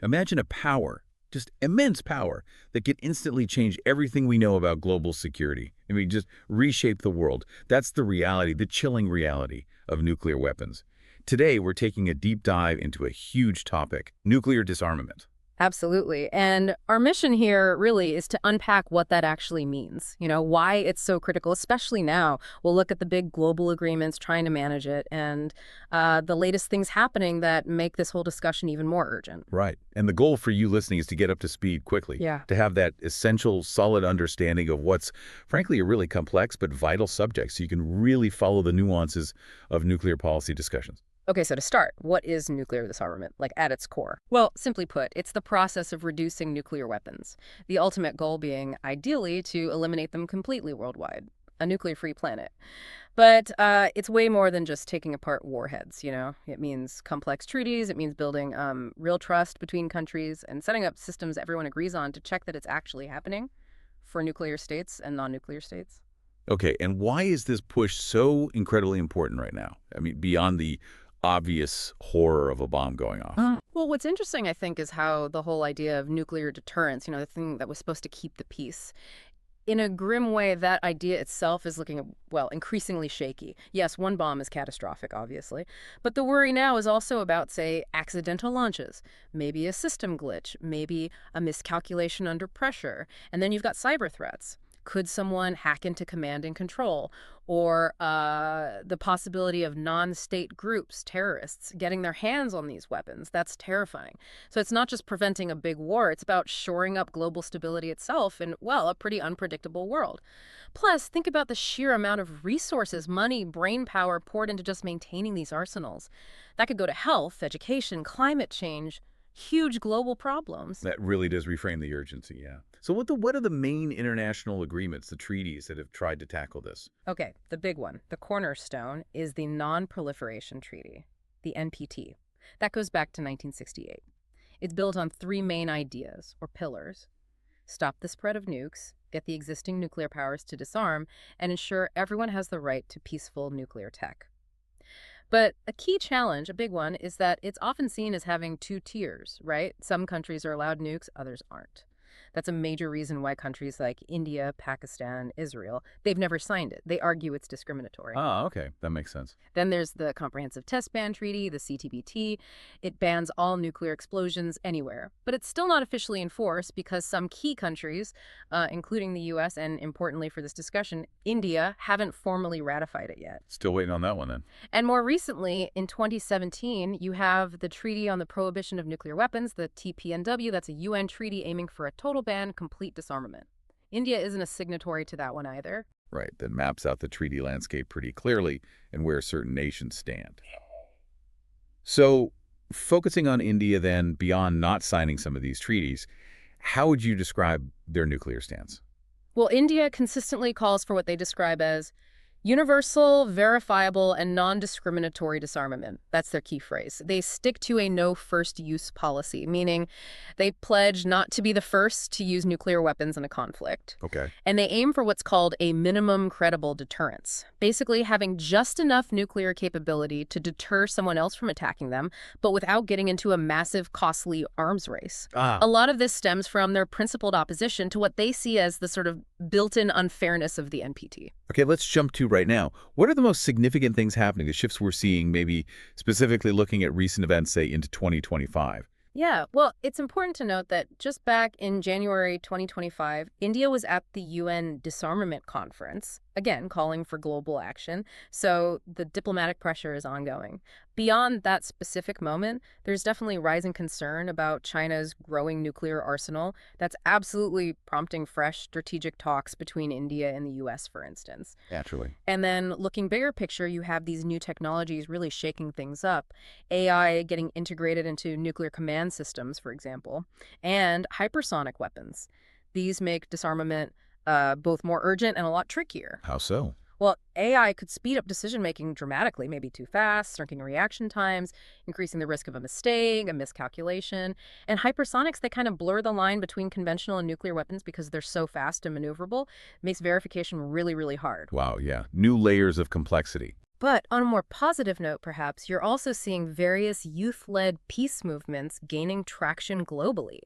Imagine a power, just immense power, that could instantly change everything we know about global security. I mean, just reshape the world. That's the reality, the chilling reality of nuclear weapons. Today, we're taking a deep dive into a huge topic, nuclear disarmament. Absolutely. And our mission here really is to unpack what that actually means, why it's so critical, especially now. We'll look at the big global agreements trying to manage it and the latest things happening that make this whole discussion even more urgent. Right. And the goal for you listening is to get up to speed quickly, Yeah. to have that essential, solid understanding of what's, frankly, a really complex but vital subject so you can really follow the nuances of nuclear policy discussions. Okay, so to start, what is nuclear disarmament, like at its core? Well, simply put, it's the process of reducing nuclear weapons, the ultimate goal being, ideally, to eliminate them completely worldwide, a nuclear-free planet. But it's way more than just taking apart warheads. It means complex treaties, it means building real trust between countries, and setting up systems everyone agrees on to check that it's actually happening for nuclear states and non-nuclear states. Okay, and why is this push so incredibly important right now? I mean, beyond the obvious horror of a bomb going off. Well, what's interesting, I think, is how the whole idea of nuclear deterrence, the thing that was supposed to keep the peace, in a grim way, that idea itself is looking, well, increasingly shaky. Yes, one bomb is catastrophic, obviously. But the worry now is also about, say, accidental launches, maybe a system glitch, maybe a miscalculation under pressure. And then you've got cyber threats. Could someone hack into command and control? Or the possibility of non-state groups, terrorists, getting their hands on these weapons. That's terrifying. So it's not just preventing a big war. It's about shoring up global stability itself in, well, a pretty unpredictable world. Plus, think about the sheer amount of resources, money, brain power poured into just maintaining these arsenals. That could go to health, education, climate change, huge global problems. That really does reframe the urgency, yeah. So what are the main international agreements, the treaties that have tried to tackle this? Okay, the big one, the cornerstone, is the Non-Proliferation Treaty, the NPT. That goes back to 1968. It's built on three main ideas, or pillars. Stop the spread of nukes, get the existing nuclear powers to disarm, and ensure everyone has the right to peaceful nuclear tech. But a key challenge, a big one, is that it's often seen as having two tiers, right? Some countries are allowed nukes, others aren't. That's a major reason why countries like India, Pakistan, Israel, they've never signed it. They argue it's discriminatory. Ah, okay. That makes sense. Then there's the Comprehensive Test Ban Treaty, the CTBT. It bans all nuclear explosions anywhere. But it's still not officially enforced because some key countries, including the U.S. and, importantly for this discussion, India, haven't formally ratified it yet. Still waiting on that one then. And more recently, in 2017, you have the Treaty on the Prohibition of Nuclear Weapons, the TPNW. That's a UN treaty aiming for a total ban, complete disarmament. India isn't a signatory to that one either. Right, that maps out the treaty landscape pretty clearly and where certain nations stand. So, focusing on India then, beyond not signing some of these treaties, how would you describe their nuclear stance? Well, India consistently calls for what they describe as universal, verifiable, and non-discriminatory disarmament. That's their key phrase. They stick to a no first use policy, meaning they pledge not to be the first to use nuclear weapons in a conflict. Okay. And they aim for what's called a minimum credible deterrence, basically having just enough nuclear capability to deter someone else from attacking them, but without getting into a massive, costly arms race. A lot of this stems from their principled opposition to what they see as the sort of built-in unfairness of the NPT. Okay, let's jump to right now. What are the most significant things happening, the shifts we're seeing, maybe specifically looking at recent events, say, into 2025? Yeah, well, it's important to note that just back in January 2025, India was at the UN Disarmament Conference, again, calling for global action. So the diplomatic pressure is ongoing. Beyond that specific moment, there's definitely rising concern about China's growing nuclear arsenal. That's absolutely prompting fresh strategic talks between India and the US, for instance. Naturally. And then looking bigger picture, you have these new technologies really shaking things up. AI getting integrated into nuclear command systems, for example, and hypersonic weapons. These make disarmament both more urgent and a lot trickier. How so? Well, AI could speed up decision-making dramatically, maybe too fast, shrinking reaction times, increasing the risk of a mistake, a miscalculation. And hypersonics, they kind of blur the line between conventional and nuclear weapons because they're so fast and maneuverable. It makes verification really, really hard. Wow, yeah. New layers of complexity. But on a more positive note, perhaps, you're also seeing various youth-led peace movements gaining traction globally,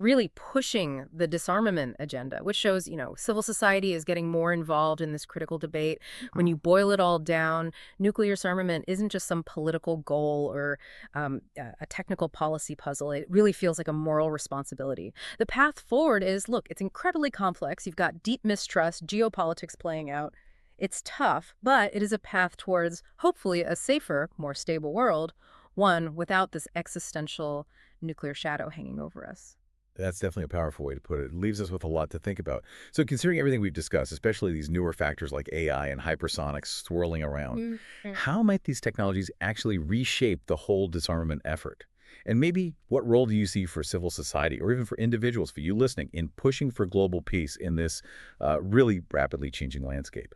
really pushing the disarmament agenda, which shows, civil society is getting more involved in this critical debate. When you boil it all down, nuclear disarmament isn't just some political goal or a technical policy puzzle. It really feels like a moral responsibility. The path forward is, look, it's incredibly complex. You've got deep mistrust, geopolitics playing out. It's tough, but it is a path towards, hopefully, a safer, more stable world, one without this existential nuclear shadow hanging over us. That's definitely a powerful way to put it. It leaves us with a lot to think about. So considering everything we've discussed, especially these newer factors like AI and hypersonics swirling around, Mm. how might these technologies actually reshape the whole disarmament effort? And maybe what role do you see for civil society or even for individuals, for you listening, in pushing for global peace in this really rapidly changing landscape?